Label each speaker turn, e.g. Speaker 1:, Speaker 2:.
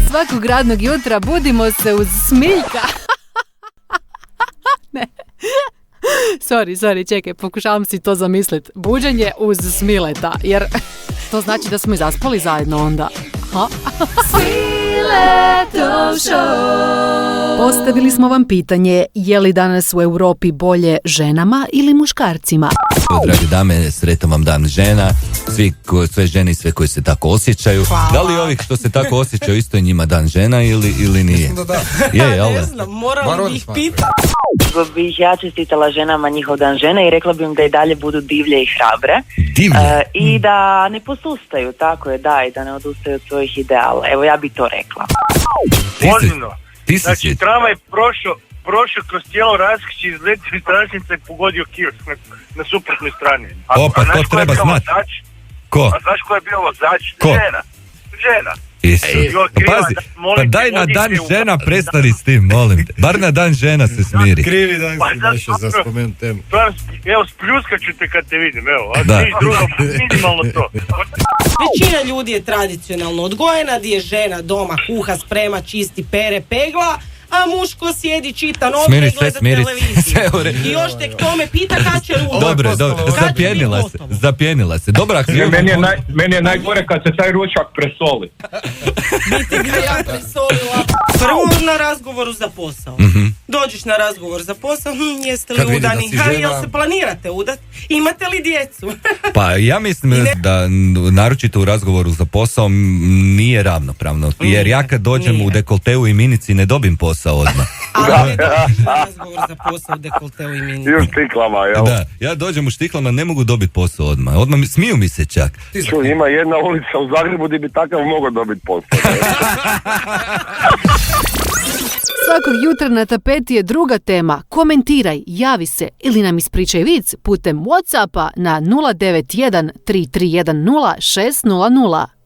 Speaker 1: Svakog radnog jutra budimo se uz Smiljka. Ne. Sorry, čekaj, pokušavam si to zamisliti. Buđenje uz Smileta, jer to znači da smo i zaspali zajedno onda. Ha? Smiletov show. Postavili smo vam pitanje, je li danas u Europi bolje ženama ili muškarcima?
Speaker 2: Dragi dame, sretan vam dan žena, sve žene i sve koji se tako osjećaju.
Speaker 3: Hvala.
Speaker 2: Da li ovih što se tako osjećaju isto je njima dan žena ili nije?
Speaker 3: Mislim da.
Speaker 2: Je,
Speaker 3: Ne znam, morali bi ih pitati.
Speaker 4: Bih ja čestitala ženama njihov dan žene i rekla bi im da i dalje budu divlje i hrabre.
Speaker 2: Divlje?
Speaker 4: I da ne posustaju, tako je, da, i da ne odustaju od svojih ideala. Evo, ja bi to rekla.
Speaker 5: Ozbiljno.
Speaker 2: Ti si
Speaker 5: Znači, tramvaj prošao kroz cijelo raskrižje, izletio iz tračnice i pogodio kiosk na suprotnoj strani.
Speaker 2: Opa, to treba znati. Ko?
Speaker 5: A znaš ko je bio vozač?
Speaker 2: Ko?
Speaker 5: Žena.
Speaker 2: Pazi, pa daj na dan žena prestani s tim, molim te. Bar na dan žena se smiri.
Speaker 3: Krivi dan si našao za spomen temu.
Speaker 5: Evo, spljuskat ću te kad te vidim, evo. A
Speaker 2: Da.
Speaker 5: ti drugo, minimalno to.
Speaker 6: Većina ljudi je tradicionalno odgojena, di je žena doma kuha, sprema, čisti, pere, pegla, a muško sjedi, čita novine i gleda televiziju. I još tek tome pita kad će ručak.
Speaker 2: Dobro, zapijenila se. Dobra,
Speaker 5: Meni je najgore kad se taj ručak presoli.
Speaker 6: Biti ga ja presolila. Prvo na razgovoru za posao. Dođeš na razgovor za posao, jeste
Speaker 3: Kad
Speaker 6: li
Speaker 3: vidi da
Speaker 6: udani?
Speaker 3: si
Speaker 6: Ha,
Speaker 3: žena.
Speaker 6: jel se planirate udat? Imate li djecu?
Speaker 2: Pa ja mislim da naročito u razgovoru za posao nije ravnopravno. Jer ja kad dođem u dekolteu i minici ne dobim posao odmah.
Speaker 6: Ali ne dođeš na razgovor za posao dekolteu i mini.
Speaker 5: I u štiklama, jel?
Speaker 2: Da, ja dođem u štiklama, ne mogu dobiti posao odmah. Smiju mi se čak.
Speaker 5: Ima jedna ulica u Zagrebu gdje bi takav mogao dobiti posao.
Speaker 1: Svakog jutra na tapeti je druga tema. Komentiraj, javi se ili nam ispričaj vic putem WhatsAppa na 091 3310 600.